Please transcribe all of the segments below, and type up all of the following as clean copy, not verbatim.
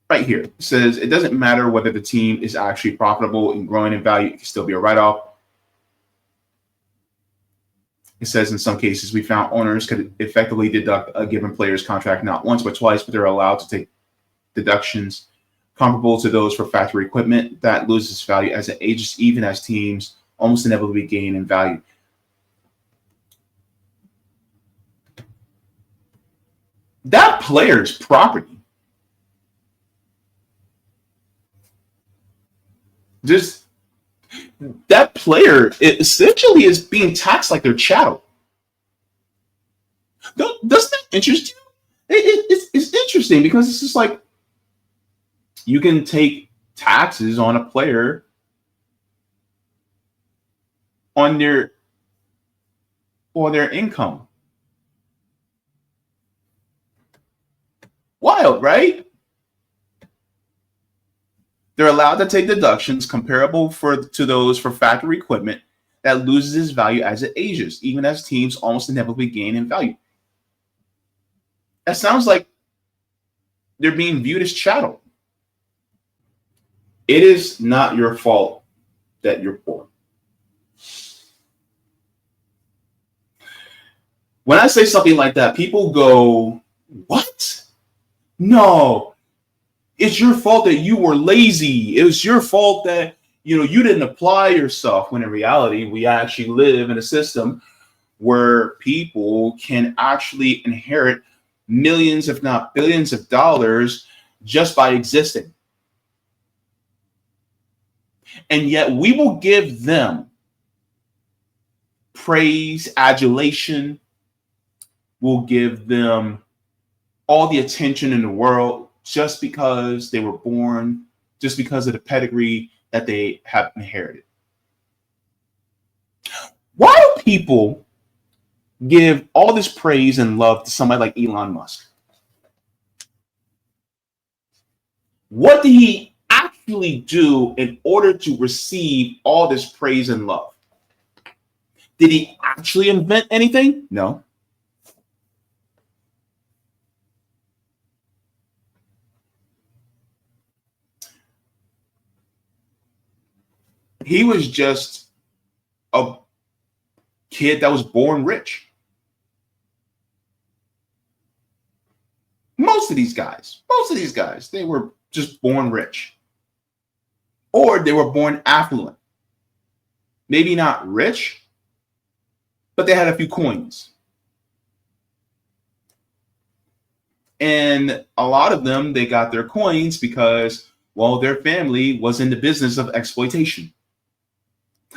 right here. It says it doesn't matter whether the team is actually profitable and growing in value. It can still be a write-off. It says in some cases, we found owners could effectively deduct a given player's contract not once but twice, but they're allowed to take deductions comparable to those for factory equipment that loses value as it ages, even as teams almost inevitably gain in value. That player's property just that player essentially is being taxed like their chattel. Doesn't that interest you? It's interesting because it's just like you can take taxes on a player on their income. Wild, right? They're allowed to take deductions comparable to those for factory equipment that loses its value as it ages, even as teams almost inevitably gain in value. That sounds like they're being viewed as chattel. It is not your fault that you're poor. When I say something like that, people go, "What? No, it's your fault that you were lazy. It was your fault that you didn't apply yourself." When in reality, we actually live in a system where people can actually inherit millions, if not billions of dollars just by existing. And yet we will give them praise, adulation. We'll give them all the attention in the world just because they were born, just because of the pedigree that they have inherited. Why do people give all this praise and love to somebody like Elon Musk? What did he actually do in order to receive all this praise and love? Did he actually invent anything? No. He was just a kid that was born rich. Most of these guys, they were just born rich. Or they were born affluent. Maybe not rich, but they had a few coins. And a lot of them, they got their coins because, well, their family was in the business of exploitation.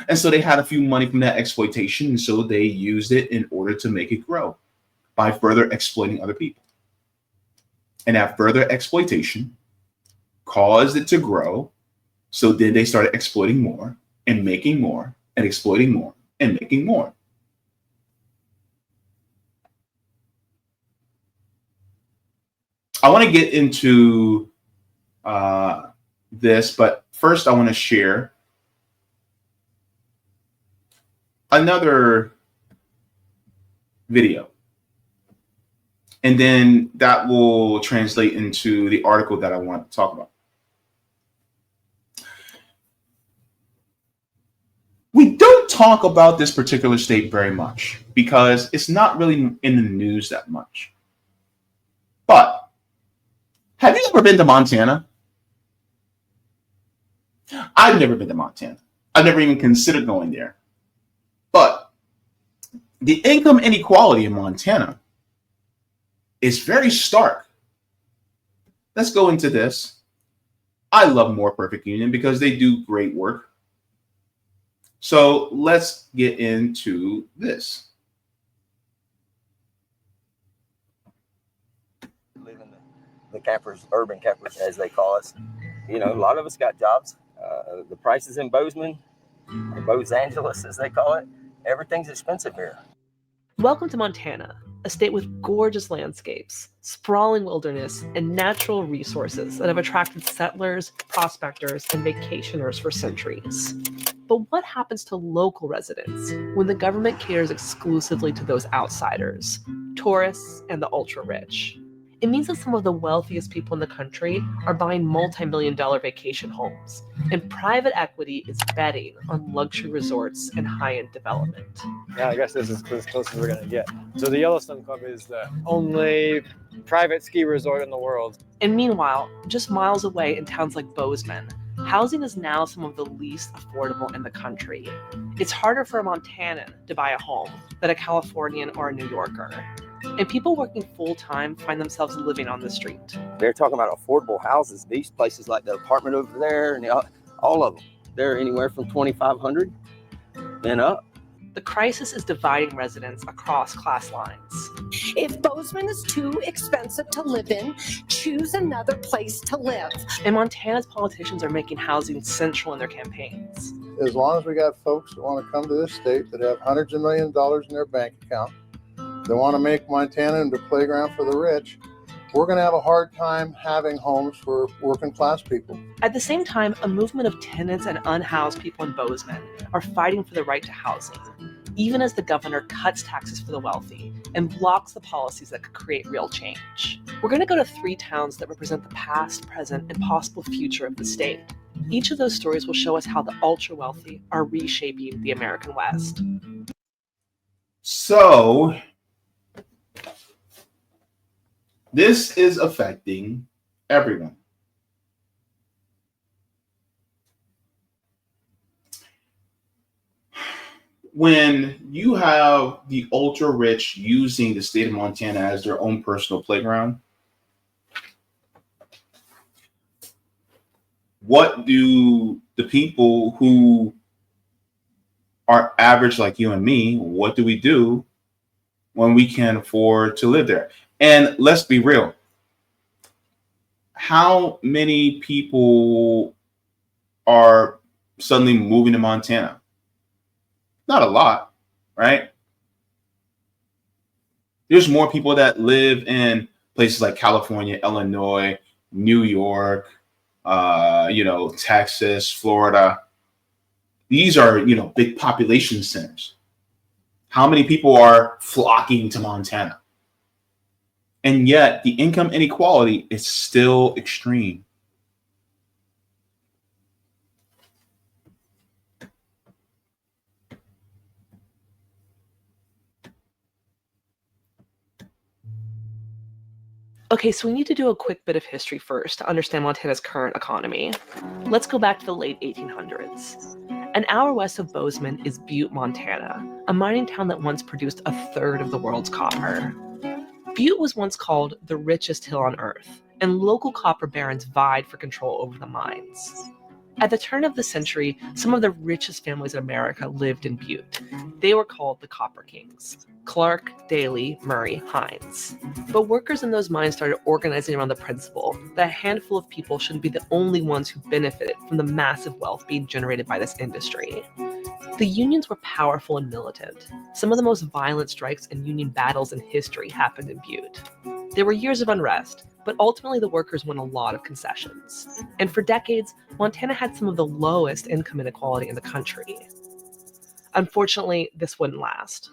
And so they had a few money from that exploitation, and so they used it in order to make it grow by further exploiting other people. And that further exploitation caused it to grow. So then they started exploiting more and making more and exploiting more and making more. I want to get into this, but first I want to share another video. And then that will translate into the article that I want to talk about. We don't talk about this particular state very much because it's not really in the news that much. But have you ever been to Montana? I've never been to Montana. I've never even considered going there. But the income inequality in Montana is very stark. Let's go into this. I love More Perfect Union because they do great work. So let's get into this. Living the campers, urban campers, as they call us. A lot of us got jobs. The prices in Bozeman, or Bose Angeles, as they call it, everything's expensive here. Welcome to Montana, a state with gorgeous landscapes, sprawling wilderness, and natural resources that have attracted settlers, prospectors, and vacationers for centuries. But what happens to local residents when the government caters exclusively to those outsiders, tourists, and the ultra-rich? It means that some of the wealthiest people in the country are buying multi-million-dollar vacation homes, and private equity is betting on luxury resorts and high-end development. Yeah, I guess this is as close as we're going to get. So the Yellowstone Club is the only private ski resort in the world. And meanwhile, just miles away in towns like Bozeman, housing is now some of the least affordable in the country. It's harder for a Montanan to buy a home than a Californian or a New Yorker. And people working full-time find themselves living on the street. They're talking about affordable houses. These places like the apartment over there and all of them, they're anywhere from $2,500 and up. The crisis is dividing residents across class lines. If Bozeman is too expensive to live in, choose another place to live. And Montana's politicians are making housing central in their campaigns. As long as we got folks that want to come to this state that have hundreds of millions of dollars in their bank account, they want to make Montana into a playground for the rich, we're going to have a hard time having homes for working class people. At the same time, a movement of tenants and unhoused people in Bozeman are fighting for the right to housing, even as the governor cuts taxes for the wealthy and blocks the policies that could create real change. We're going to go to 3 towns that represent the past, present, and possible future of the state. Each of those stories will show us how the ultra-wealthy are reshaping the American West. So, this is affecting everyone. When you have the ultra rich using the state of Montana as their own personal playground, what do the people who are average like you and me, what do we do when we can't afford to live there? And let's be real. How many people are suddenly moving to Montana? Not a lot, right? There's more people that live in places like California, Illinois, New York, Texas, Florida. These are, big population centers. How many people are flocking to Montana? And yet the income inequality is still extreme. Okay, so we need to do a quick bit of history first to understand Montana's current economy. Let's go back to the late 1800s. An hour west of Bozeman is Butte, Montana, a mining town that once produced 1/3 of the world's copper. Butte was once called the richest hill on earth, and local copper barons vied for control over the mines. At the turn of the century, some of the richest families in America lived in Butte. They were called the Copper Kings: Clark, Daly, Murray, Hines. But workers in those mines started organizing around the principle that a handful of people shouldn't be the only ones who benefited from the massive wealth being generated by this industry. The unions were powerful and militant. Some of the most violent strikes and union battles in history happened in Butte. There were years of unrest, but ultimately the workers won a lot of concessions. And for decades, Montana had some of the lowest income inequality in the country. Unfortunately, this wouldn't last.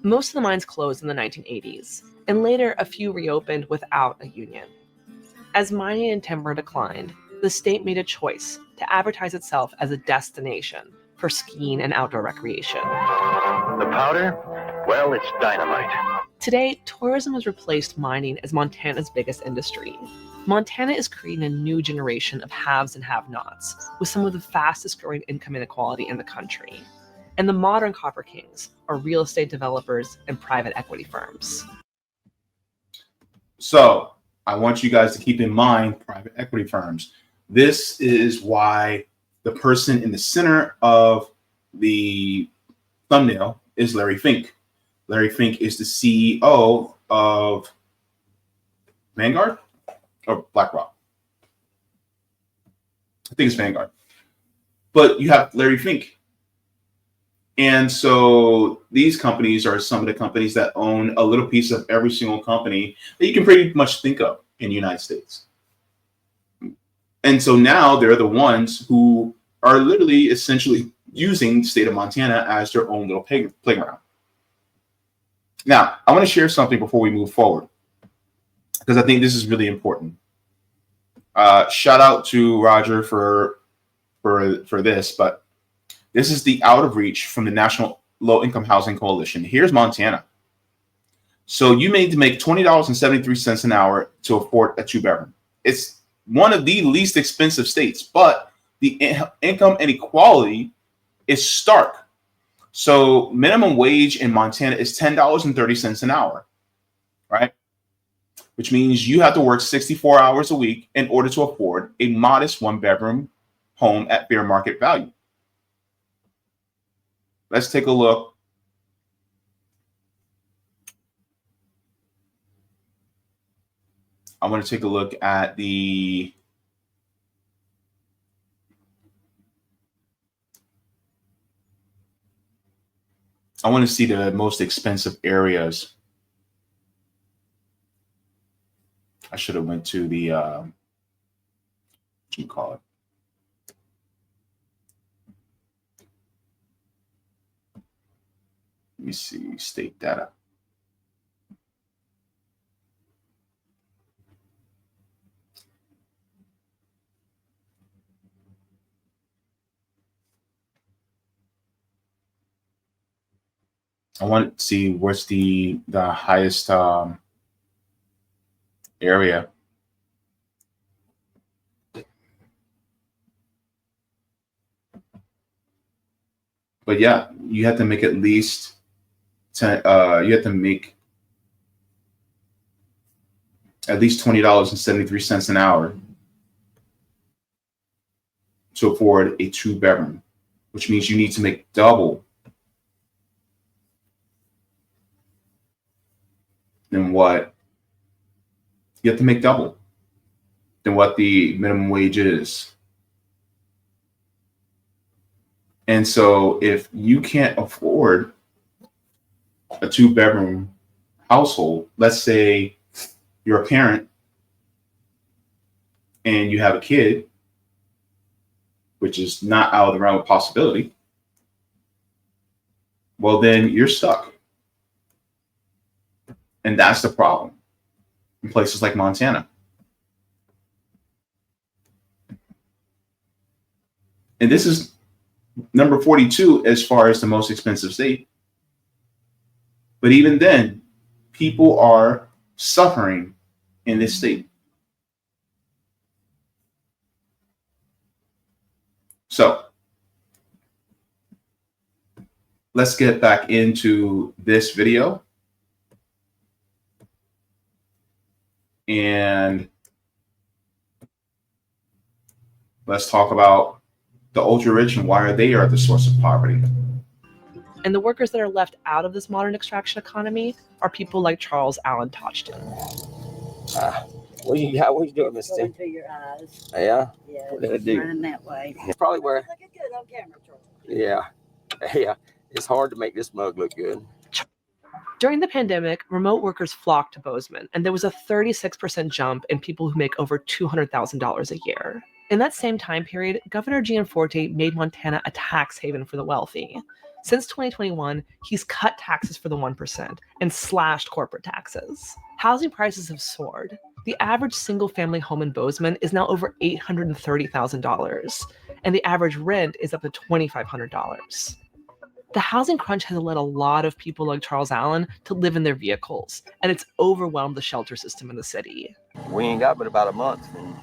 Most of the mines closed in the 1980s, and later a few reopened without a union. As mining and timber declined, the state made a choice to advertise itself as a destination for skiing and outdoor recreation. The powder? Well, it's dynamite. Today, tourism has replaced mining as Montana's biggest industry. Montana is creating a new generation of haves and have-nots, with some of the fastest growing income inequality in the country. And the modern Copper Kings are real estate developers and private equity firms. So I want you guys to keep in mind private equity firms. This is why the person in the center of the thumbnail is Larry Fink. Larry Fink is the CEO of Vanguard or BlackRock. I think it's Vanguard. But you have Larry Fink. And so these companies are some of the companies that own a little piece of every single company that you can pretty much think of in the United States. And so now they're the ones who are literally essentially using the state of Montana as their own little playground. Now, I want to share something before we move forward. because I think this is really important. Shout out to Roger for this, but this is the out of reach from the National Low Income Housing Coalition. Here's Montana. So you need to make $20.73 an hour to afford a 2-bedroom. It's one of the least expensive states, but the income inequality is stark. So minimum wage in Montana is $10.30 an hour, right? Which means you have to work 64 hours a week in order to afford a modest 1-bedroom home at fair market value. Let's take a look. I want to take a look at I want to see the most expensive areas. I should have went to the, what you call it? Let me see, state data. I want to see what's the highest area. But yeah, you have to make at least 10. You have to make at least $20.73 an hour to afford a 2-bedroom, which means you need to make double than what you have to make double than what the minimum wage is. And so if you can't afford a 2-bedroom household, let's say you're a parent and you have a kid, which is not out of the realm of possibility, well, then you're stuck. And that's the problem in places like Montana. And this is number 42 as far as the most expensive state. But even then, people are suffering in this state. So let's get back into this video. And let's talk about the ultra rich and why they are the source of poverty. And the workers that are left out of this modern extraction economy are people like Charles Allen Touchton. What you got? What you doing, Miss Going T? to your eyes. Yeah. Yeah, What did I do? running that way. It's probably where. Looking good on camera, Charles. Yeah. It's hard to make this mug look good. During the pandemic, remote workers flocked to Bozeman, and there was a 36% jump in people who make over $200,000 a year. In that same time period, Governor Gianforte made Montana a tax haven for the wealthy. Since 2021, he's cut taxes for the 1% and slashed corporate taxes. Housing prices have soared. The average single-family home in Bozeman is now over $830,000, and the average rent is up to $2,500. The housing crunch has led a lot of people like Charles Allen to live in their vehicles, and it's overwhelmed the shelter system in the city. We ain't got but about a month, and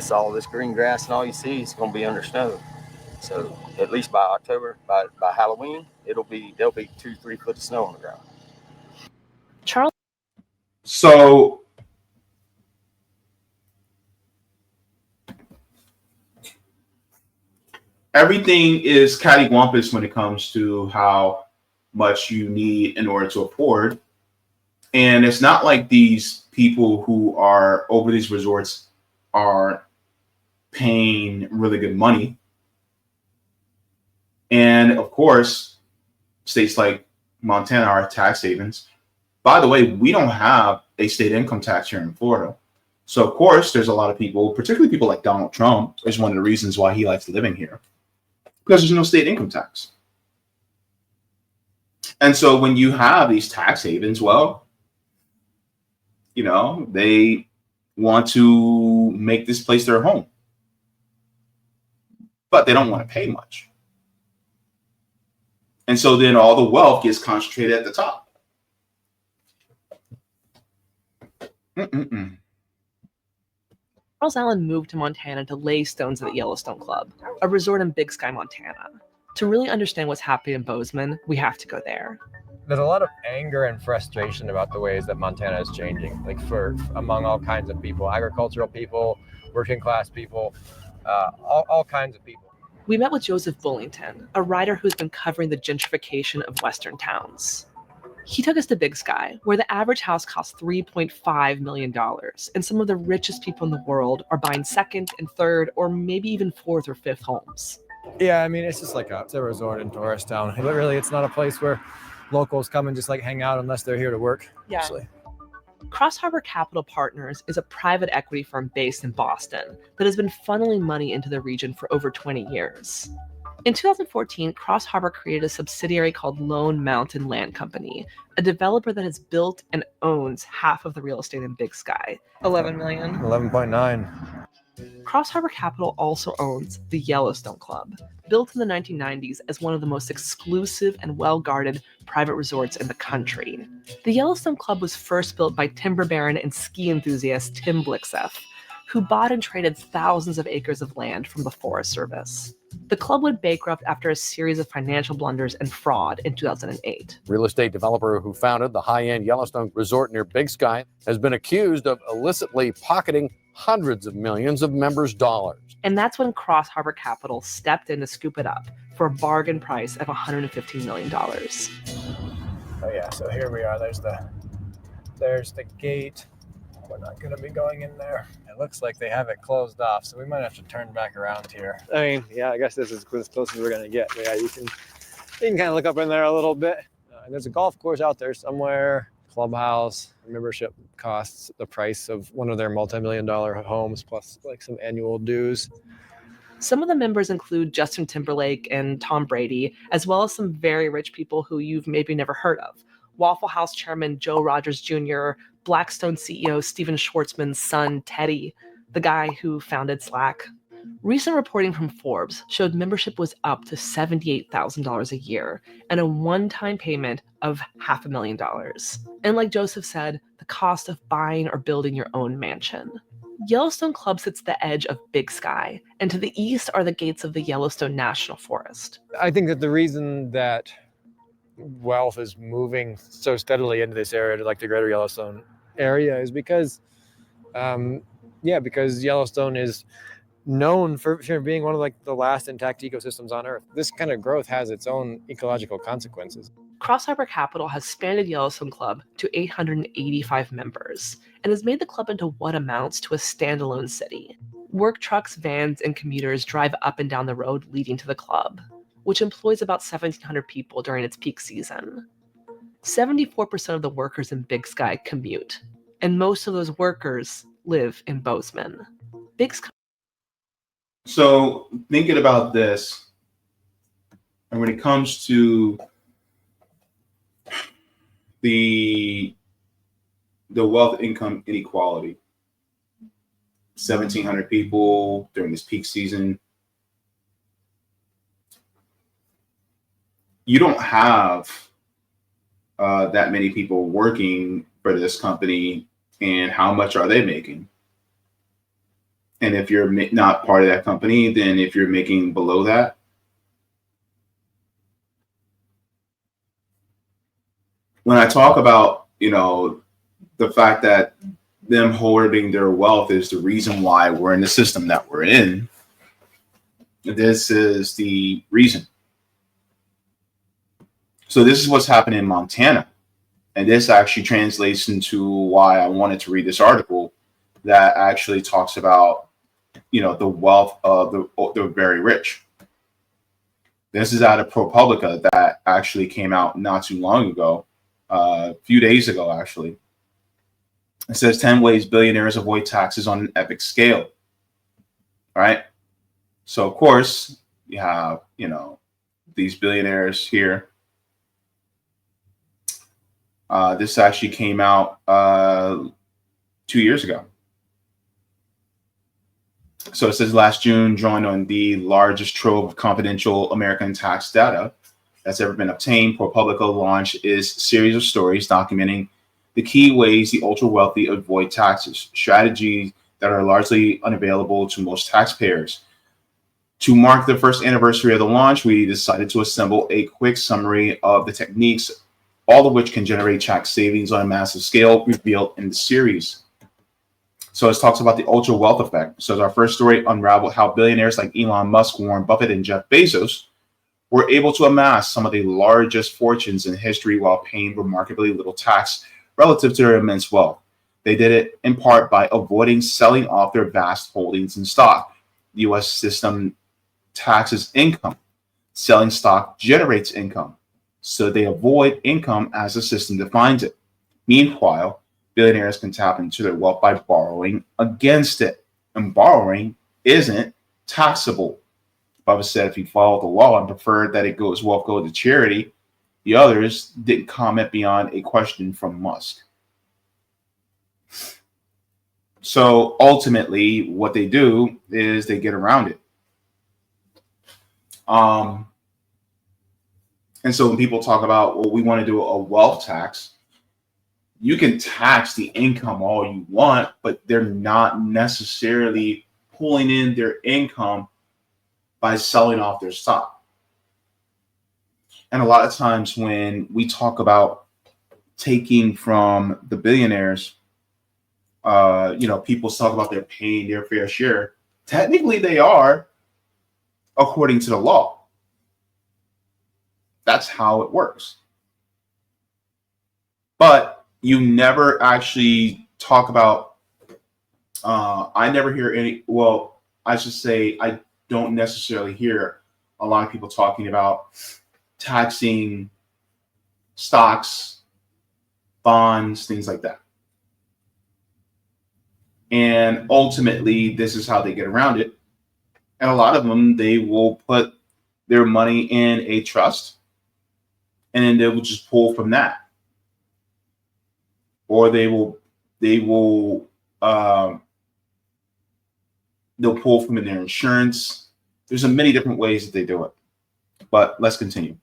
all this green grass and all you see is going to be under snow. So at least by October, by Halloween, there'll be 2-3 foot of snow on the ground. Charles. So everything is cattywampus when it comes to how much you need in order to afford. And it's not like these people who are over these resorts are paying really good money. And of course, states like Montana are tax havens. By the way, we don't have a state income tax here in Florida. So of course, there's a lot of people, particularly people like Donald Trump, is one of the reasons why he likes living here, because there's no state income tax. And so when you have these tax havens, well, they want to make this place their home, but they don't want to pay much. And so then all the wealth gets concentrated at the top. Charles Allen moved to Montana to lay stones at the Yellowstone Club, a resort in Big Sky, Montana. To really understand what's happening in Bozeman, we have to go there. There's a lot of anger and frustration about the ways that Montana is changing, like among all kinds of people, agricultural people, working class people, all kinds of people. We met with Joseph Bullington, a writer who's been covering the gentrification of Western towns. He took us to Big Sky, where the average house costs $3.5 million, and some of the richest people in the world are buying second and third, or maybe even fourth or fifth homes. Yeah, I mean, it's just like it's a resort and tourist town. Really, it's not a place where locals come and just like hang out unless they're here to work. Yeah. Actually. Cross Harbor Capital Partners is a private equity firm based in Boston that has been funneling money into the region for over 20 years. In 2014, Cross Harbor created a subsidiary called Lone Mountain Land Company, a developer that has built and owns half of the real estate in Big Sky. 11 million. 11.9. Cross Harbor Capital also owns the Yellowstone Club, built in the 1990s as one of the most exclusive and well-guarded private resorts in the country. The Yellowstone Club was first built by timber baron and ski enthusiast Tim Blixeth, who bought and traded thousands of acres of land from the Forest Service. The club went bankrupt after a series of financial blunders and fraud in 2008. Real estate developer who founded the high-end Yellowstone Resort near Big Sky has been accused of illicitly pocketing hundreds of millions of members' dollars. And that's when Cross Harbor Capital stepped in to scoop it up for a bargain price of $115 million. Oh yeah, so here we are. There's the gate. We're not going to be going in there. It looks like they have it closed off, so we might have to turn back around here. I mean, yeah, I guess this is as close as we're going to get. But yeah, you can kind of look up in there a little bit. There's a golf course out there somewhere. Clubhouse membership costs the price of one of their multi-million-dollar homes, plus like some annual dues. Some of the members include Justin Timberlake and Tom Brady, as well as some very rich people who you've maybe never heard of. Waffle House chairman Joe Rogers Jr., Blackstone CEO Steven Schwartzman's son Teddy, the guy who founded Slack. Recent reporting from Forbes showed membership was up to $78,000 a year and a one-time payment of $500,000. And like Joseph said, the cost of buying or building your own mansion. Yellowstone Club sits at the edge of Big Sky, and to the east are the gates of the Yellowstone National Forest. I think that the reason that wealth is moving so steadily into this area, to like the greater Yellowstone area, is because Yellowstone is known for being one of like the last intact ecosystems on Earth. This kind of growth has its own ecological consequences. Cross Harbor Capital has expanded Yellowstone Club to 885 members and has made the club into what amounts to a standalone city. Work trucks, vans, and commuters drive up and down the road leading to the club, which employs about 1,700 people during its peak season. 74% of the workers in Big Sky commute, and most of those workers live in Bozeman. Big Sky. So thinking about this, and when it comes to the wealth income inequality, 1,700 people during this peak season, you don't have that many people working for this company, and how much are they making? And if you're not part of that company, then if you're making below that, when I talk about, the fact that them hoarding their wealth is the reason why we're in the system that we're in, this is the reason. So this is what's happening in Montana. And this actually translates into why I wanted to read this article that actually talks about, the wealth of the very rich. This is out of ProPublica that actually came out not too long ago, a few days ago, actually. It says 10 ways billionaires avoid taxes on an epic scale. All right. So, of course, you have, these billionaires here. This actually came out 2 years ago. So it says last June, drawing on the largest trove of confidential American tax data that's ever been obtained, ProPublica launched its series of stories documenting the key ways the ultra wealthy avoid taxes, strategies that are largely unavailable to most taxpayers. To mark the first anniversary of the launch, we decided to assemble a quick summary of the techniques, all of which can generate tax savings on a massive scale, revealed in the series. So it talks about the ultra wealth effect. So our first story unraveled how billionaires like Elon Musk, Warren Buffett, and Jeff Bezos were able to amass some of the largest fortunes in history while paying remarkably little tax relative to their immense wealth. They did it in part by avoiding selling off their vast holdings in stock. The U.S. system taxes income. Selling stock generates income. So they avoid income as the system defines it. Meanwhile, billionaires can tap into their wealth by borrowing against it. And borrowing isn't taxable. Buffett said if he followed the law and preferred that wealth go to charity, the others didn't comment beyond a question from Musk. So ultimately, what they do is they get around it. And so when people talk about, well, we want to do a wealth tax, you can tax the income all you want, but they're not necessarily pulling in their income by selling off their stock. And a lot of times when we talk about taking from the billionaires, people talk about they're paying their fair share. Technically, they are, according to the law. That's how it works. But you never actually talk about, I never hear any, well, I should say I don't necessarily hear a lot of people talking about taxing stocks, bonds, things like that. And ultimately, this is how they get around it. And a lot of them, they will put their money in a trust, and then they will just pull from that. Or they'll pull from their insurance. There's many different ways that they do it. But let's continue.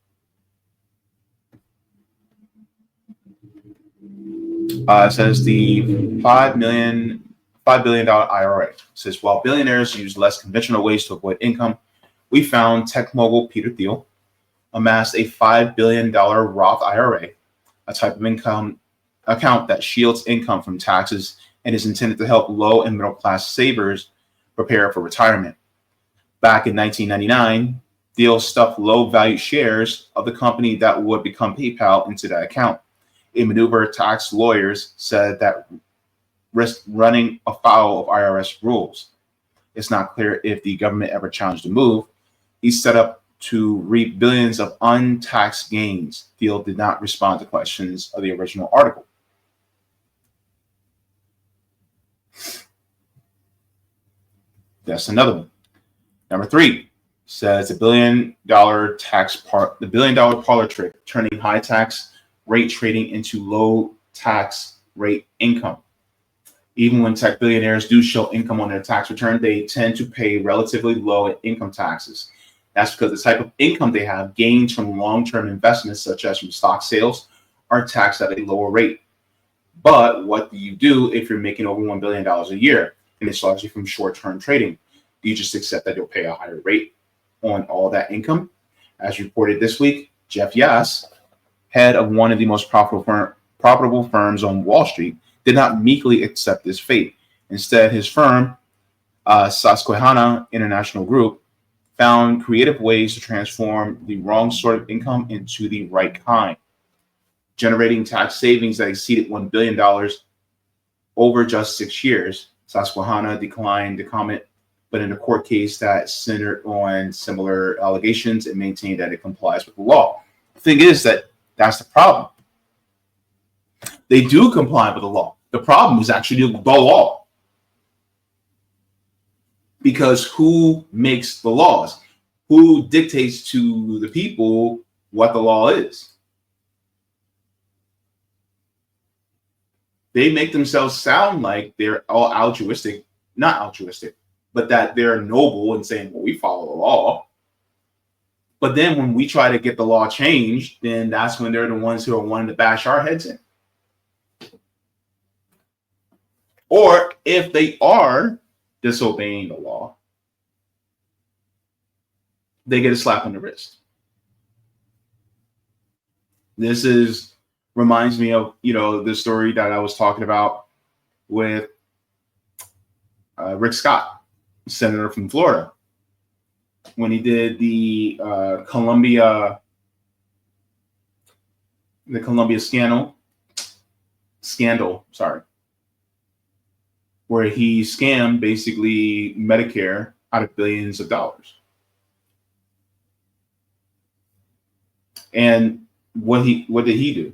It says the $5 billion IRA. It says, while billionaires use less conventional ways to avoid income, we found tech mogul Peter Thiel amassed a $5 billion Roth IRA, a type of income account that shields income from taxes and is intended to help low and middle class savers prepare for retirement. Back in 1999, Thiel stuffed low-value shares of the company that would become PayPal into that account. A maneuver tax lawyers said that risked running afoul of IRS rules. It's not clear if the government ever challenged the move. He's set up to reap billions of untaxed gains. Thiel did not respond to questions of the original article. That's another one. Number 3 says the billion dollar parlor trick, turning high tax rate trading into low tax rate income. Even when tech billionaires do show income on their tax return, they tend to pay relatively low income taxes. That's because the type of income they have, gains from long-term investments such as from stock sales, are taxed at a lower rate. But what do you do if you're making over $1 billion a year and it's largely from short-term trading? Do you just accept that you'll pay a higher rate on all that income? As reported this week, Jeff Yass, head of one of the most profitable firms on Wall Street, did not meekly accept this fate. Instead, his firm, Susquehanna International Group, found creative ways to transform the wrong sort of income into the right kind, generating tax savings that exceeded $1 billion over just 6 years. Susquehanna declined to comment, but in a court case that centered on similar allegations, it maintained that it complies with the law. The thing is that's the problem. They do comply with the law. The problem is actually the law. Because who makes the laws? Who dictates to the people what the law is? They make themselves sound like they're all altruistic, not altruistic, but that they're noble and saying, well, we follow the law. But then when we try to get the law changed, then that's when they're the ones who are wanting to bash our heads in. Or if they are disobeying the law, they get a slap on the wrist. This reminds me of, the story that I was talking about with Rick Scott, senator from Florida, when he did the Columbia scandal, where he scammed basically Medicare out of billions of dollars. And what did he do?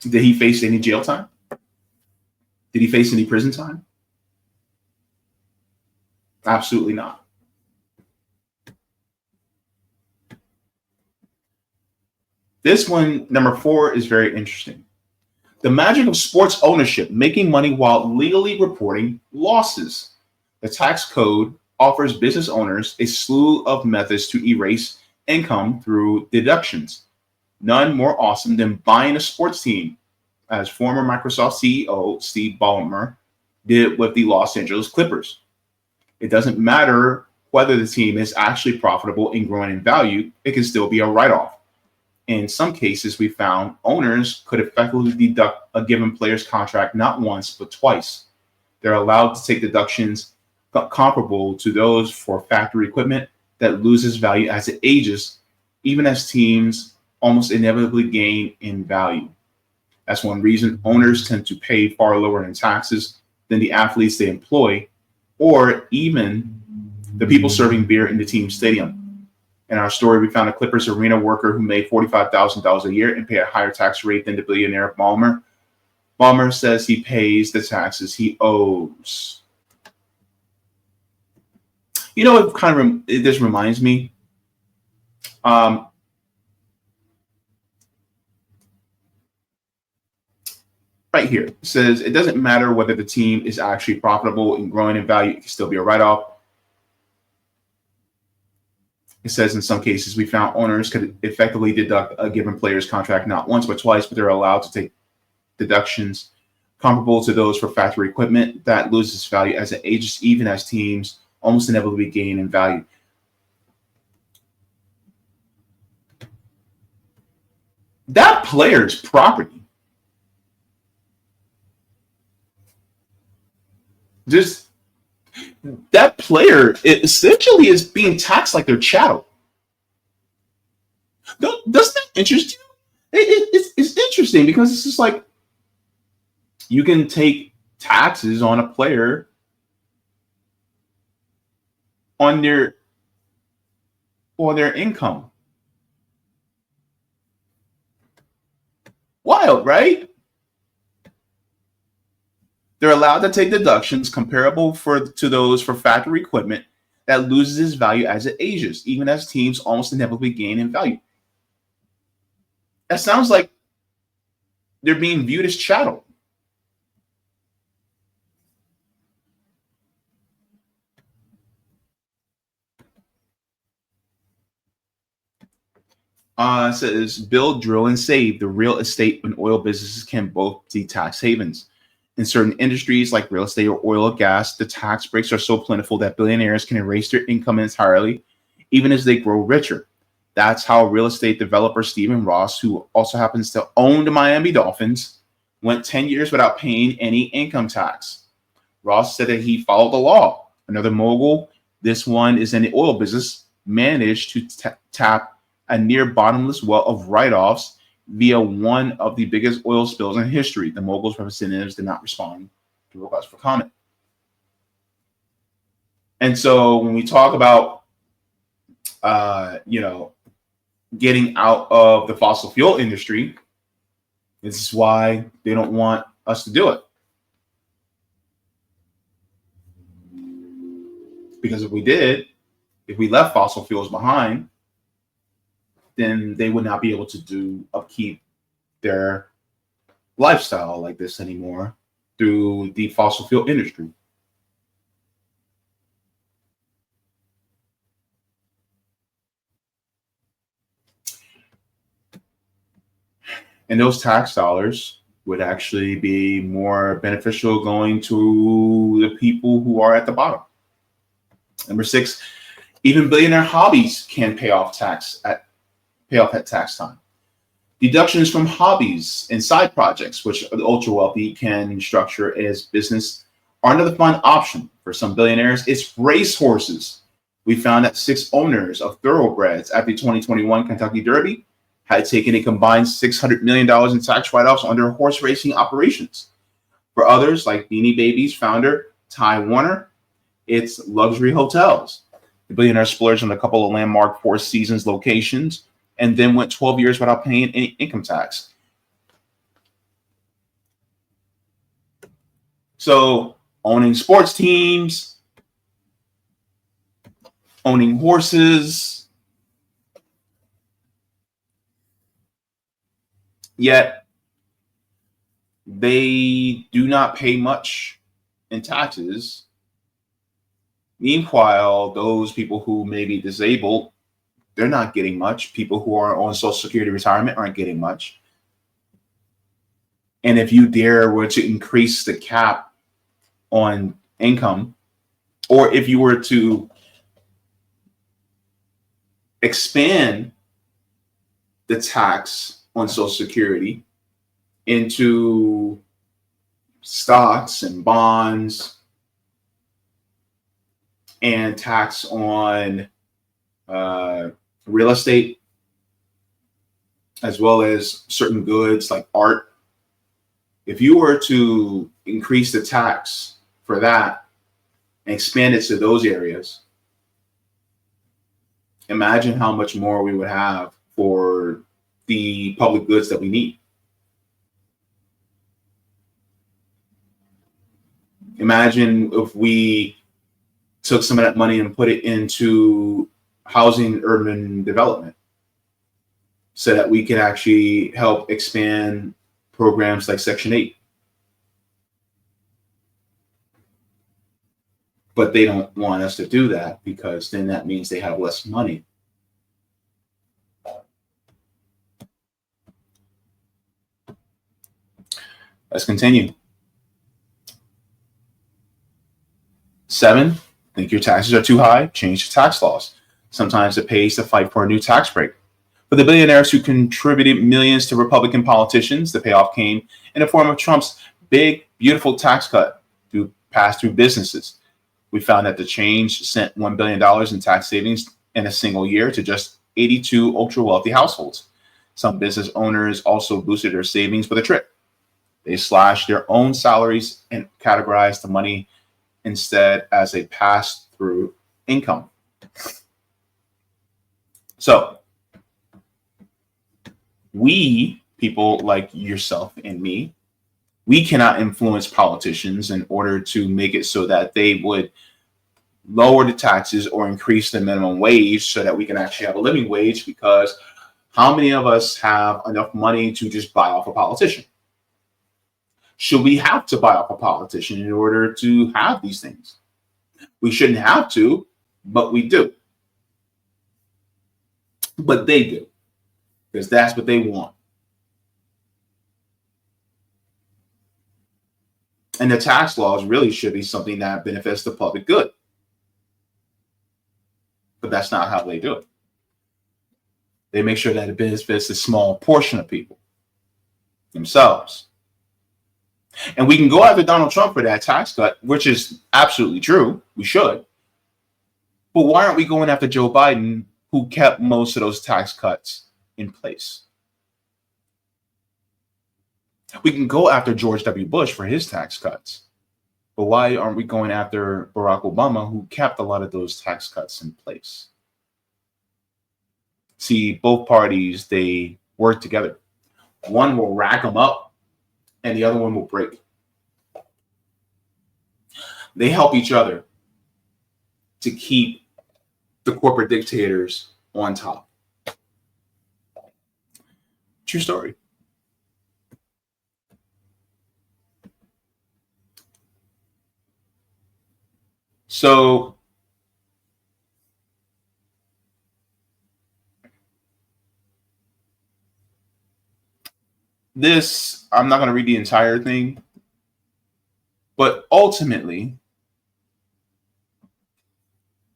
Did he face any jail time? Did he face any prison time? Absolutely not. This one, number 4, is very interesting. The magic of sports ownership, making money while legally reporting losses. The tax code offers business owners a slew of methods to erase income through deductions. None more awesome than buying a sports team, as former Microsoft CEO Steve Ballmer did with the Los Angeles Clippers. It doesn't matter whether the team is actually profitable and growing in value, it can still be a write-off. In some cases, we found owners could effectively deduct a given player's contract not once, but twice. They're allowed to take deductions comparable to those for factory equipment that loses value as it ages, even as teams almost inevitably gain in value. That's one reason owners tend to pay far lower in taxes than the athletes they employ, or even the people serving beer in the team stadium. In our story, we found a Clippers arena worker who made $45,000 a year and paid a higher tax rate than the billionaire Ballmer. Ballmer says he pays the taxes he owes. This reminds me. Right here, it says it doesn't matter whether the team is actually profitable and growing in value; it can still be a write-off. It says in some cases, we found owners could effectively deduct a given player's contract not once but twice, but they're allowed to take deductions comparable to those for factory equipment that loses value as it ages, even as teams almost inevitably gain in value. That player's property, that player essentially is being taxed like their chattel. Doesn't that interest you? It's interesting because it's just like you can take taxes on a player on their income. Wild, right? They're allowed to take deductions comparable to those for factory equipment that loses its value as it ages, even as teams almost inevitably gain in value. That sounds like they're being viewed as chattel. It says, build, drill, and save. The real estate and oil businesses can both be tax havens. In certain industries like real estate or oil or gas, the tax breaks are so plentiful that billionaires can erase their income entirely, even as they grow richer. That's how real estate developer Stephen Ross, who also happens to own the Miami Dolphins, went 10 years without paying any income tax. Ross said that he followed the law. Another mogul, this one is in the oil business, managed to tap a near bottomless well of write-offs via one of the biggest oil spills in history. The mogul's representatives did not respond to requests for comment. And so when we talk about, getting out of the fossil fuel industry, this is why they don't want us to do it. Because if we left fossil fuels behind, then they would not be able to upkeep their lifestyle like this anymore through the fossil fuel industry. And those tax dollars would actually be more beneficial going to the people who are at the bottom. Number 6, even billionaire hobbies can pay off at tax time. Deductions from hobbies and side projects, which the ultra wealthy can structure as business, are another fun option for some billionaires. It's racehorses. We found that 6 owners of thoroughbreds at the 2021 Kentucky Derby had taken a combined $600 million in tax write-offs on their horse racing operations. For others, like Beanie Babies founder Ty Warner, it's luxury hotels. The billionaire splurged on a couple of landmark Four Seasons locations and then went 12 years without paying any income tax. So owning sports teams, owning horses, yet they do not pay much in taxes. Meanwhile, those people who may be disabled, they're not getting much. People who are on Social Security retirement aren't getting much. And if you were to increase the cap on income, or if you were to expand the tax on Social Security into stocks and bonds and tax on real estate, as well as certain goods like art, if you were to increase the tax for that and expand it to those areas, imagine how much more we would have for the public goods that we need. Imagine if we took some of that money and put it into housing, urban development, so that we can actually help expand programs like Section 8. But they don't want us to do that, because then that means they have less money. Let's continue. 7, think your taxes are too high? Change the tax laws. Sometimes it pays to fight for a new tax break. For the billionaires who contributed millions to Republican politicians, the payoff came in the form of Trump's big, beautiful tax cut to pass through businesses. We found that the change sent $1 billion in tax savings in a single year to just 82 ultra-wealthy households. Some business owners also boosted their savings with a trick. They slashed their own salaries and categorized the money instead as a pass-through income. So, we, people like yourself and me, we cannot influence politicians in order to make it so that they would lower the taxes or increase the minimum wage so that we can actually have a living wage, because how many of us have enough money to just buy off a politician? Should we have to buy off a politician in order to have these things? We shouldn't have to, but we do. But they do, because that's what they want. And the tax laws really should be something that benefits the public good. But that's not how they do it. They make sure that it benefits a small portion of people themselves. And we can go after Donald Trump for that tax cut, which is absolutely true. We should. But why aren't we going after Joe Biden, who kept most of those tax cuts in place? We can go after George W. Bush for his tax cuts. But why aren't we going after Barack Obama, who kept a lot of those tax cuts in place? See, both parties, they work together. One will rack them up, and the other one will break. They help each other to keep the corporate dictators on top. True story. So this, I'm not going to read the entire thing, but ultimately,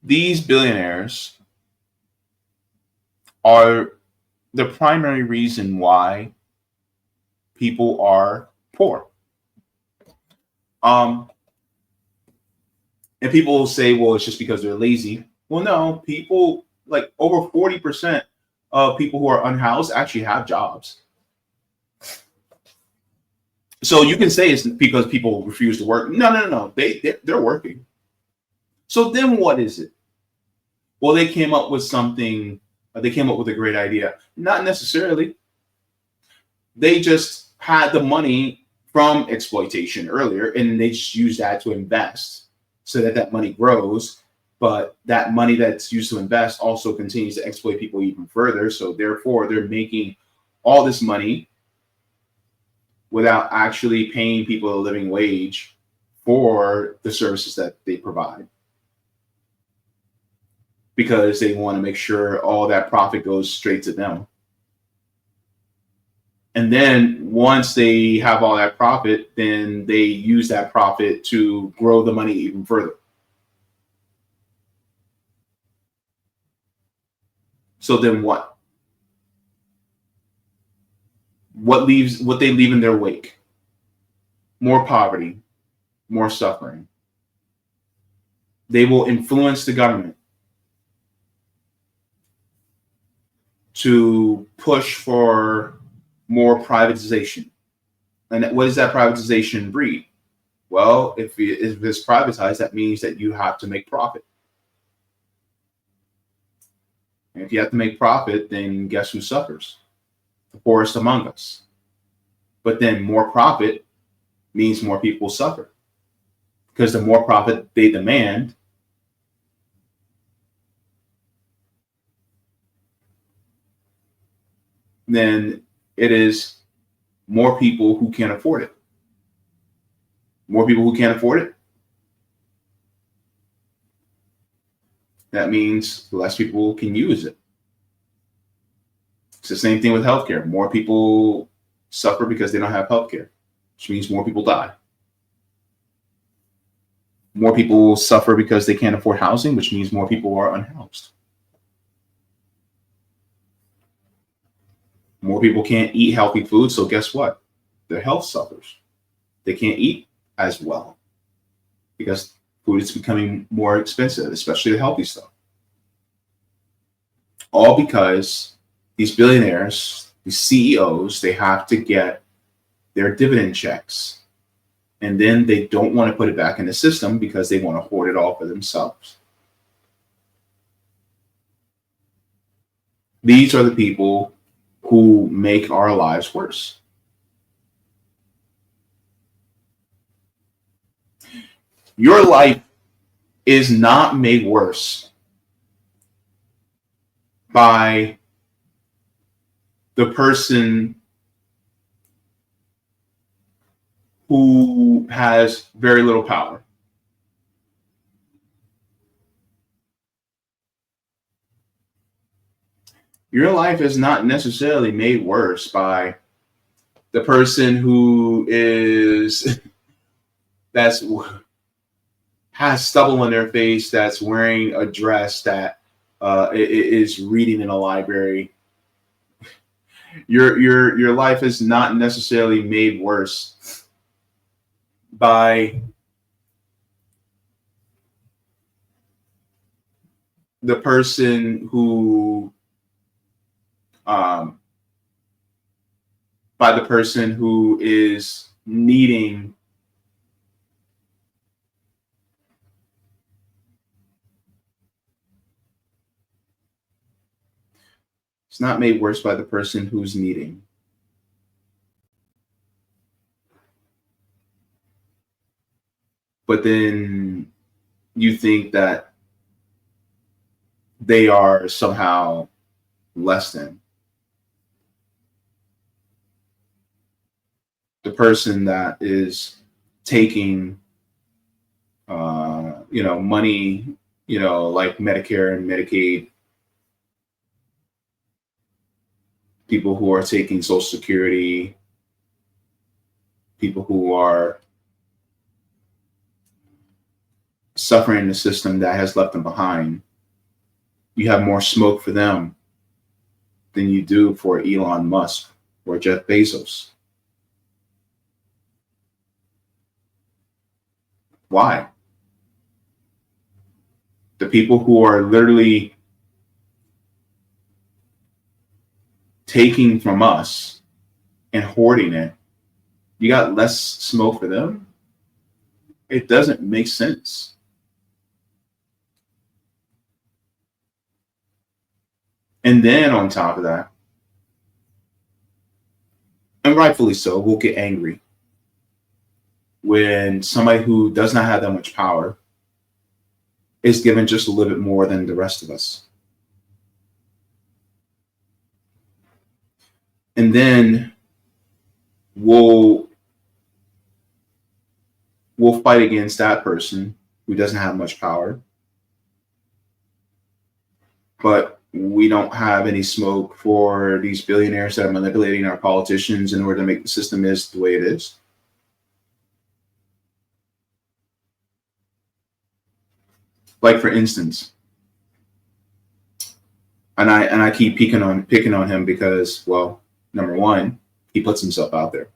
these billionaires are the primary reason why people are poor. And people will say, well, it's just because they're lazy. Well, no, people, like over 40% of people who are unhoused actually have jobs. So you can say it's because people refuse to work. No. They're working. So then what is it? Well, they came up with something. They came up with a great idea. Not necessarily. They just had the money from exploitation earlier, and they just use that to invest so that that money grows. But that money that's used to invest also continues to exploit people even further. So therefore, they're making all this money without actually paying people a living wage for the services that they provide, because they want to make sure all that profit goes straight to them. And then once they have all that profit, then they use that profit to grow the money even further. So then what? What they leave in their wake? More poverty, more suffering. They will influence the government to push for more privatization. And what does that privatization breed? Well, if it's privatized, that means that you have to make profit. And if you have to make profit, then guess who suffers? The poorest among us. But then more profit means more people suffer, because the more profit they demand, then it is more people who can't afford it. More people who can't afford it. That means less people can use it. It's the same thing with healthcare. More people suffer because they don't have healthcare, which means more people die. More people suffer because they can't afford housing, which means more people are unhoused. More people can't eat healthy food, so guess what? Their health suffers. They can't eat as well because food is becoming more expensive, especially the healthy stuff. All because these billionaires, these CEOs, they have to get their dividend checks. And then they don't want to put it back in the system because they want to hoard it all for themselves. These are the people who make our lives worse. Your life is not made worse by the person who has very little power. Your life is not necessarily made worse by the person who is has stubble on their face, that's wearing a dress, that is reading in a library. Your life is not necessarily made worse by the person who is needing it's not made worse by the person who's needing. But then you think that they are somehow less than. The person that is taking money, like Medicare and Medicaid, people who are taking Social Security, people who are suffering in the system that has left them behind. You have more smoke for them than you do for Elon Musk or Jeff Bezos. Why? The people who are literally taking from us and hoarding it, you got less smoke for them? It doesn't make sense. And then on top of that, and rightfully so, we'll get angry when somebody who does not have that much power is given just a little bit more than the rest of us. And then we'll fight against that person who doesn't have much power, but we don't have any smoke for these billionaires that are manipulating our politicians in order to make the system is the way it is. Like, for instance, and I keep picking on him because, well, number one, he puts himself out there.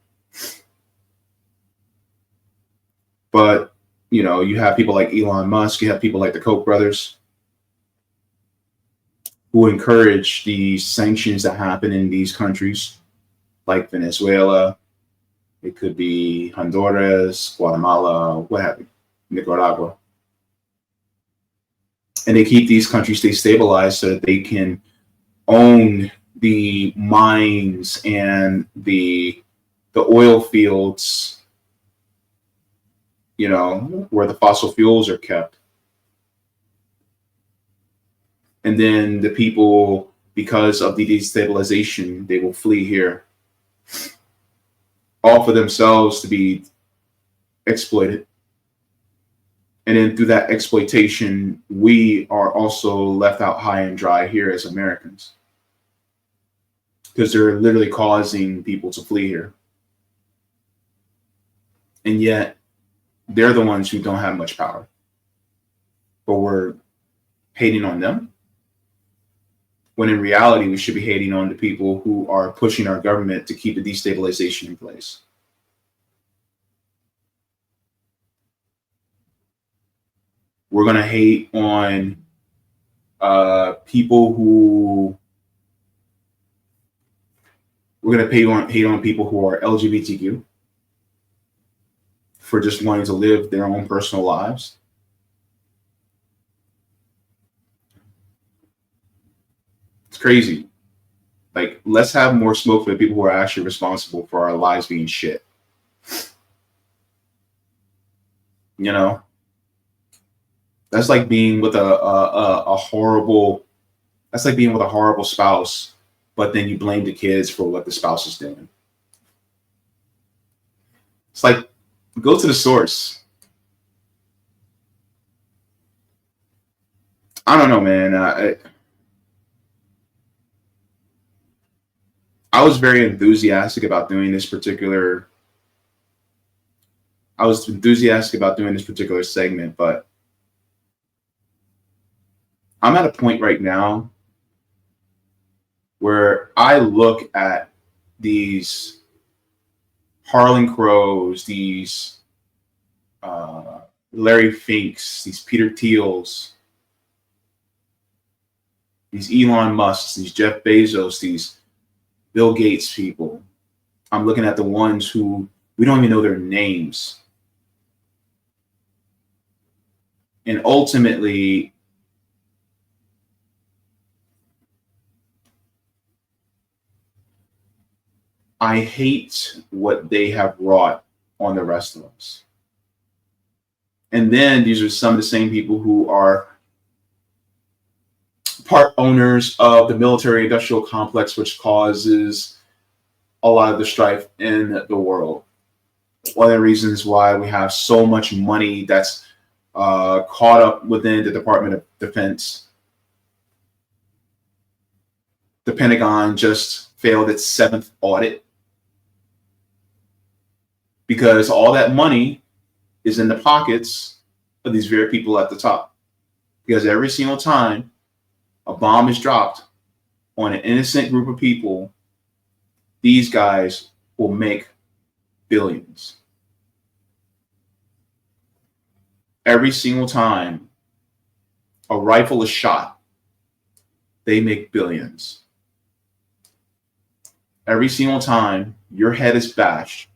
But, you have people like Elon Musk, you have people like the Koch brothers who encourage these sanctions that happen in these countries, like Venezuela. It could be Honduras, Guatemala, what have you, Nicaragua. And they keep these countries destabilized so that they can own the mines and the oil fields, where the fossil fuels are kept. And then the people, because of the destabilization, they will flee here, all for themselves to be exploited. And then through that exploitation, we are also left out high and dry here as Americans, because they're literally causing people to flee here. And yet they're the ones who don't have much power, but we're hating on them, when in reality we should be hating on the people who are pushing our government to keep the destabilization in place. We're going to hate on people who, we're going to hate on people who are LGBTQ for just wanting to live their own personal lives. It's crazy. Like, let's have more smoke for the people who are actually responsible for our lives being shit. That's like being with a horrible spouse, but then you blame the kids for what the spouse is doing. It's like, go to the source. I don't know, man. I was very enthusiastic about doing this particular. Segment, but I'm at a point right now where I look at these Harlan Crows, these Larry Finks, these Peter Thiels, these Elon Musks, these Jeff Bezos, these Bill Gates people. I'm looking at the ones who we don't even know their names. And ultimately, I hate what they have wrought on the rest of us. And then these are some of the same people who are part owners of the military-industrial complex, which causes a lot of the strife in the world. One of the reasons why we have so much money that's caught up within the Department of Defense. The Pentagon just failed its 7th audit because all that money is in the pockets of these very people at the top. Because every single time a bomb is dropped on an innocent group of people, these guys will make billions. Every single time a rifle is shot, they make billions. Every single time your head is bashed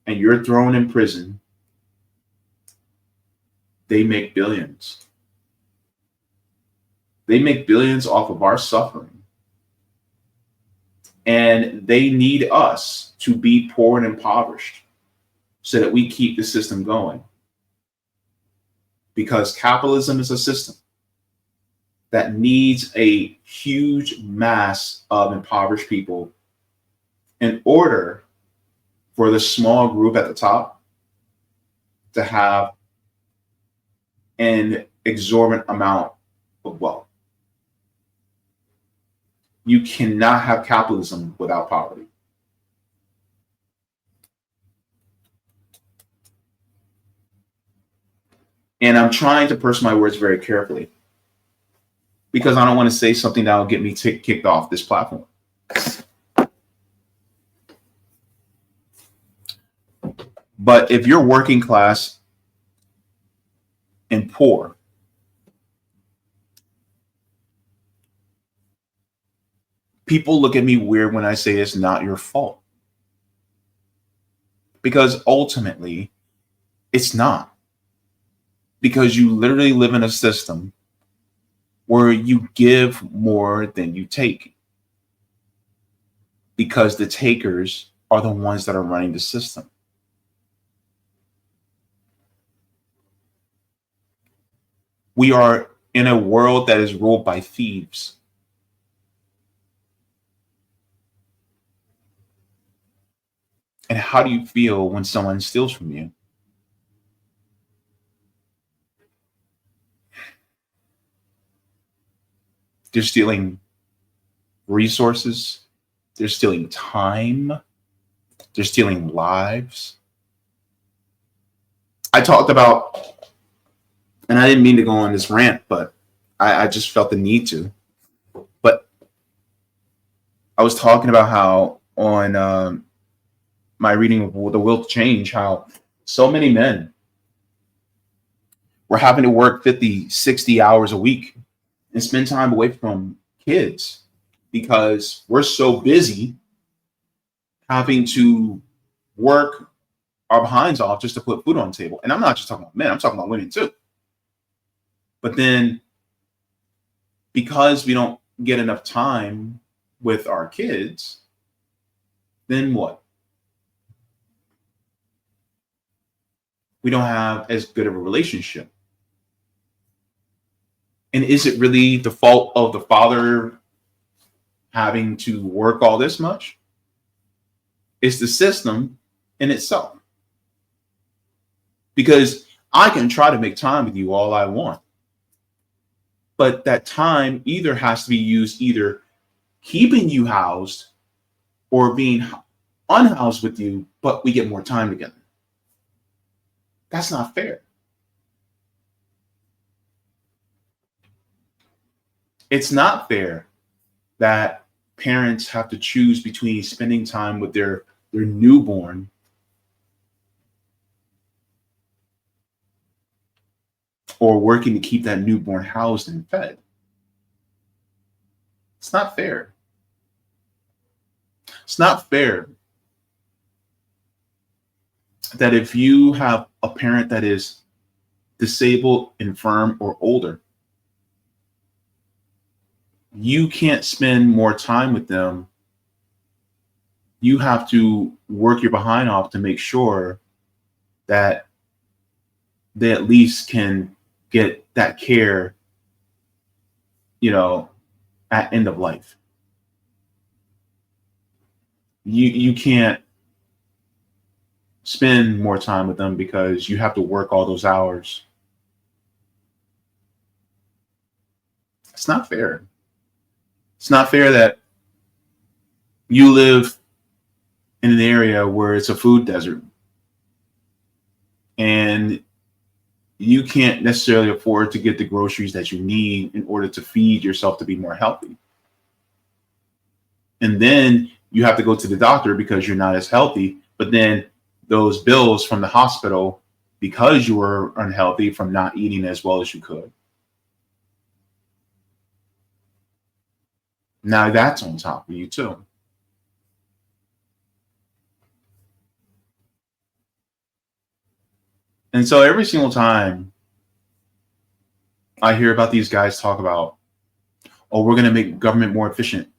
and you're thrown in prison, they make billions. They make billions off of our suffering. And they need us to be poor and impoverished so that we keep the system going. Because capitalism is a system that needs a huge mass of impoverished people in order for the small group at the top to have an exorbitant amount of wealth. You cannot have capitalism without poverty. And I'm trying to purse my words very carefully because I don't want to say something that will get me kicked off this platform. But if you're working class and poor, people look at me weird when I say it's not your fault. Because ultimately, it's not. Because you literally live in a system where you give more than you take. Because the takers are the ones that are running the system. We are in a world that is ruled by thieves. And how do you feel when someone steals from you? They're stealing resources. They're stealing time. They're stealing lives. I talked about, and I didn't mean to go on this rant, but I just felt the need to. But I was talking about how on my reading of The Will to Change, how so many men were having to work 50, 60 hours a week and spend time away from kids because we're so busy having to work our behinds off just to put food on the table. And I'm not just talking about men, I'm talking about women too. But then because we don't get enough time with our kids, then what? We don't have as good of a relationship. And is it really the fault of the father having to work all this much? It's the system in itself. Because I can try to make time with you all I want. But that time either has to be used either keeping you housed or being unhoused with you, but we get more time together. That's not fair. It's not fair that parents have to choose between spending time with their newborn or working to keep that newborn housed and fed. It's not fair. It's not fair that if you have a parent that is disabled, infirm, or older, you can't spend more time with them. You have to work your behind off to make sure that they at least can get that care, at end of life. You can't spend more time with them because you have to work all those hours. It's not fair. It's not fair that you live in an area where it's a food desert and you can't necessarily afford to get the groceries that you need in order to feed yourself to be more healthy. And then you have to go to the doctor because you're not as healthy, but then those bills from the hospital because you were unhealthy from not eating as well as you could. Now that's on top of you too. And so every single time I hear about these guys talk about, oh, we're going to make government more efficient.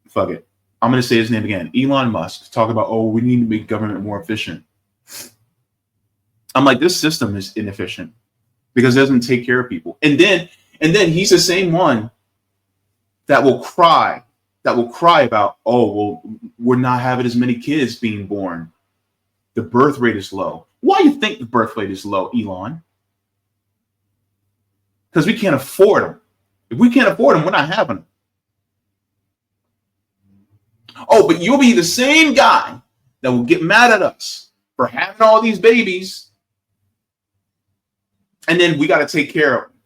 Fuck it. I'm going to say his name again. Elon Musk talk about, oh, we need to make government more efficient. I'm like, this system is inefficient because it doesn't take care of people. And then he's the same one that will cry about, oh, well, we're not having as many kids being born. The birth rate is low. Why do you think the birth rate is low, Elon? Because we can't afford them. If we can't afford them, we're not having them. Oh, but you'll be the same guy that will get mad at us for having all these babies. And then we got to take care of them.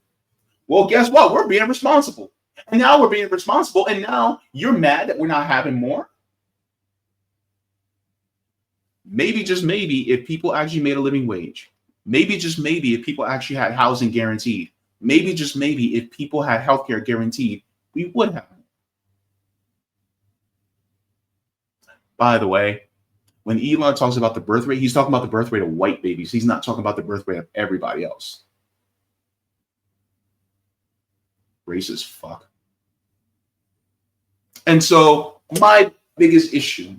Well, guess what? We're being responsible. And now we're being responsible. And now you're mad that we're not having more. Maybe, just maybe, if people actually made a living wage. Maybe, just maybe, if people actually had housing guaranteed. Maybe, just maybe, if people had healthcare guaranteed, we would have. By the way, when Elon talks about the birth rate, he's talking about the birth rate of white babies. He's not talking about the birth rate of everybody else. Racist fuck. And so my biggest issue,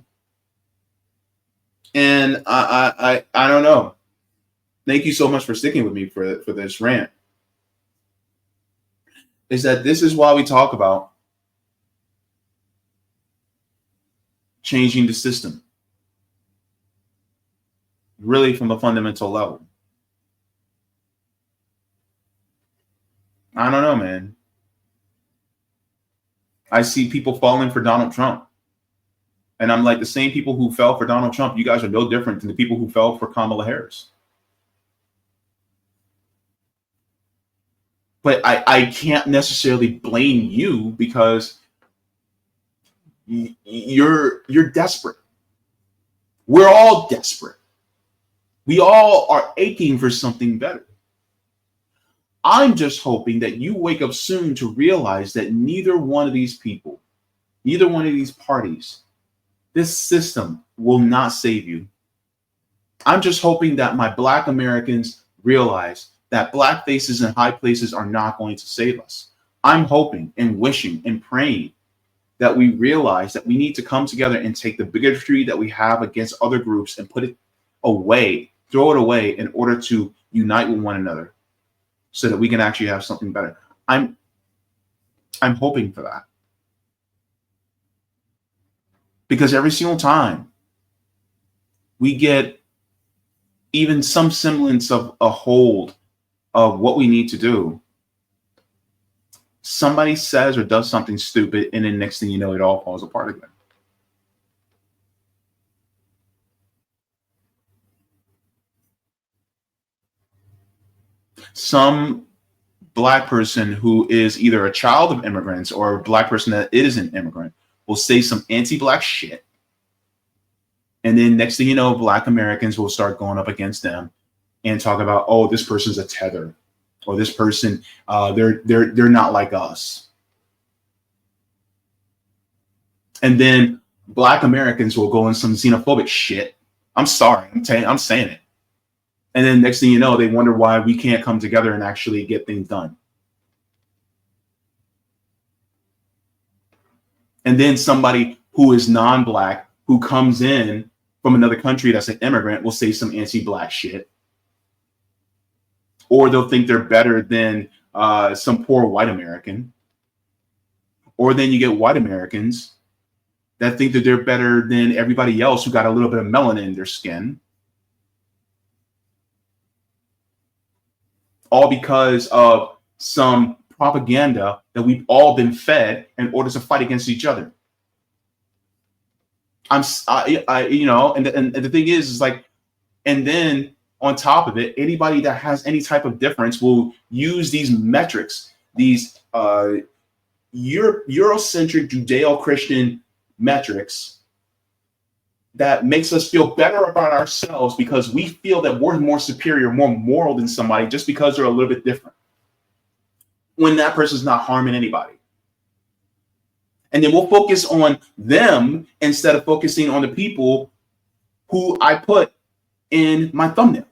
and I don't know. Thank you so much for sticking with me for this rant. Is that this is why we talk about changing the system. Really from a fundamental level. I don't know, man. I see people falling for Donald Trump. And I'm like, the same people who fell for Donald Trump, you guys are no different than the people who fell for Kamala Harris. But I can't necessarily blame you because you're desperate. We're all desperate. We all are aching for something better. I'm just hoping that you wake up soon to realize that neither one of these people, neither one of these parties, this system will not save you. I'm just hoping that my Black Americans realize that Black faces in high places are not going to save us. I'm hoping and wishing and praying that we realize that we need to come together and take the bigotry that we have against other groups and put it away, throw it away in order to unite with one another so that we can actually have something better. I'm hoping for that. Because every single time we get even some semblance of a hold of what we need to do, somebody says or does something stupid, and then next thing you know, it all falls apart again. Some Black person who is either a child of immigrants or a Black person that is an immigrant will say some anti-Black shit. And then next thing you know, Black Americans will start going up against them and talk about, oh, this person's a tether, or this person, they're not like us. And then Black Americans will go in some xenophobic shit. I'm sorry, I'm saying it. And then next thing you know, they wonder why we can't come together and actually get things done. And then somebody who is non-Black, who comes in from another country that's an immigrant, will say some anti-Black shit. Or they'll think they're better than some poor white American. Or then you get white Americans that think that they're better than everybody else who got a little bit of melanin in their skin. all because of some propaganda that we've all been fed in order to fight against each other. And the thing is like, and then on top of it, anybody that has any type of difference will use these metrics, these Eurocentric Judeo-Christian metrics that makes us feel better about ourselves because we feel that we're more superior, more moral than somebody just because they're a little bit different, when that person's not harming anybody. And then we'll focus on them instead of focusing on the people who I put in my thumbnail.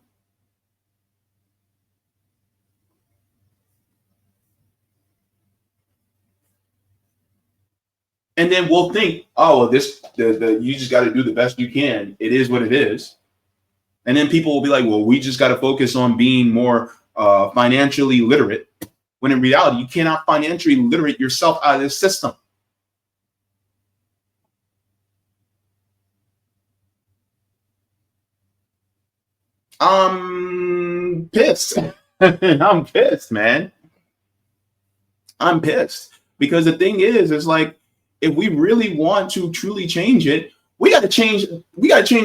And then we'll think, oh, you just got to do the best you can. It is what it is. And then people will be like, well, we just got to focus on being more financially literate. When in reality, you cannot financially literate yourself out of this system. I'm pissed. I'm pissed, man. I'm pissed because the thing is like, if we really want to truly change it, we got to change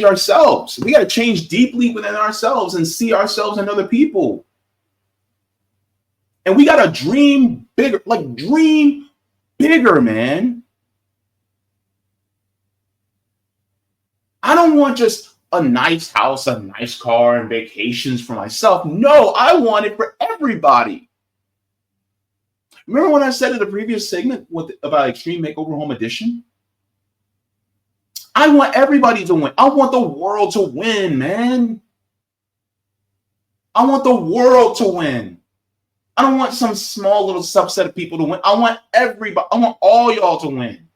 ourselves. We got to change deeply within ourselves and see ourselves in other people. And we got to dream bigger, man. I don't want just a nice house, a nice car, and vacations for myself. No, I want it for everybody. Remember when I said in the previous segment about Extreme Makeover Home Edition? I want everybody to win. I want the world to win, man. I want the world to win. I don't want some small little subset of people to win. I want everybody. I want all y'all to win.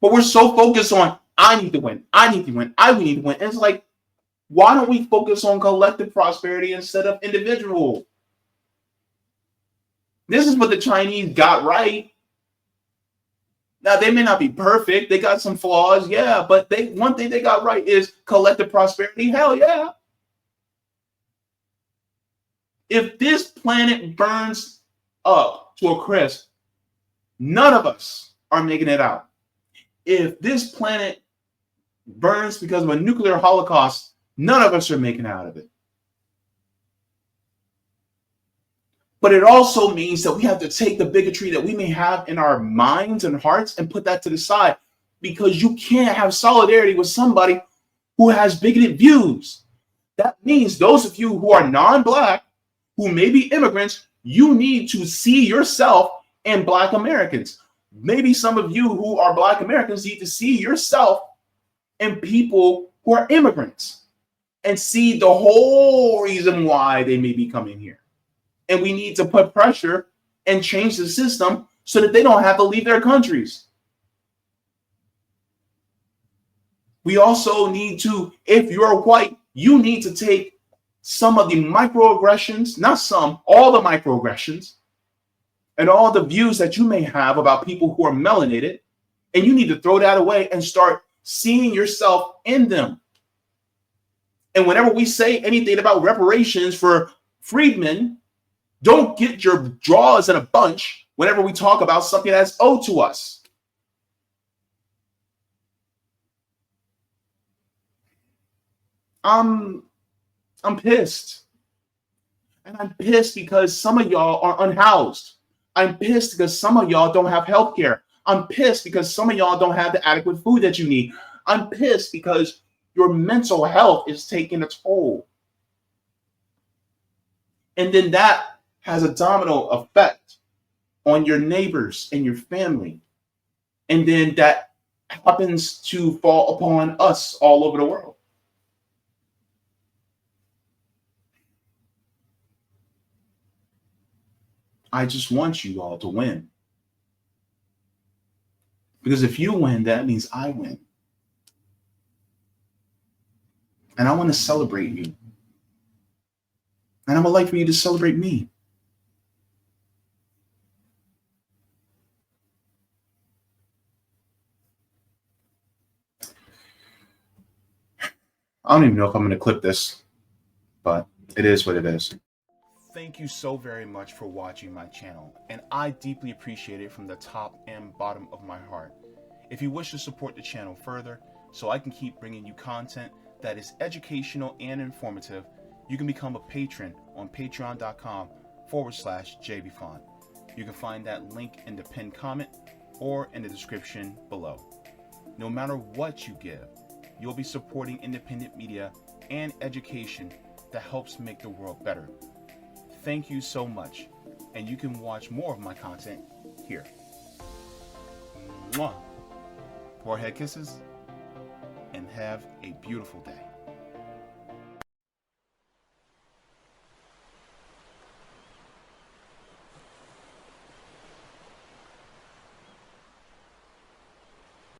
But we're so focused on, I need to win. I need to win. I need to win. And it's like, why don't we focus on collective prosperity instead of individual? This is what the Chinese got right. Now, they may not be perfect. They got some flaws, yeah. But one thing they got right is collective prosperity. Hell yeah. If this planet burns up to a crisp, none of us are making it out. If this planet burns because of a nuclear holocaust, none of us are making out of it. But it also means that we have to take the bigotry that we may have in our minds and hearts and put that to the side, because you can't have solidarity with somebody who has bigoted views. That means those of you who are non-Black, who may be immigrants, you need to see yourself in Black Americans. Maybe some of you who are Black Americans need to see yourself in people who are immigrants and see the whole reason why they may be coming here. And we need to put pressure and change the system so that they don't have to leave their countries. We also need to, if you're white, you need to take some of the microaggressions, not some, all the microaggressions, and all the views that you may have about people who are melanated, and you need to throw that away and start seeing yourself in them. And whenever we say anything about reparations for freedmen, don't get your jaws in a bunch whenever we talk about something that's owed to us. I'm pissed. And I'm pissed because some of y'all are unhoused. I'm pissed because some of y'all don't have health care. I'm pissed because some of y'all don't have the adequate food that you need. I'm pissed because your mental health is taking a toll. And then that has a domino effect on your neighbors and your family. And then that happens to fall upon us all over the world. I just want you all to win. Because if you win, that means I win. And I want to celebrate you. And I would like for you to celebrate me. I don't even know if I'm going to clip this, but It is what it is. Thank you so very much for watching my channel, and I deeply appreciate it from the top and bottom of my heart. If you wish to support the channel further, so I can keep bringing you content that is educational and informative, you can become a patron on patreon.com/Jaybefaunt. You can find that link in the pinned comment or in the description below. No matter what you give, you'll be supporting independent media and education that helps make the world better. Thank you so much, and you can watch more of my content here. Mwah. Forehead kisses, and have a beautiful day.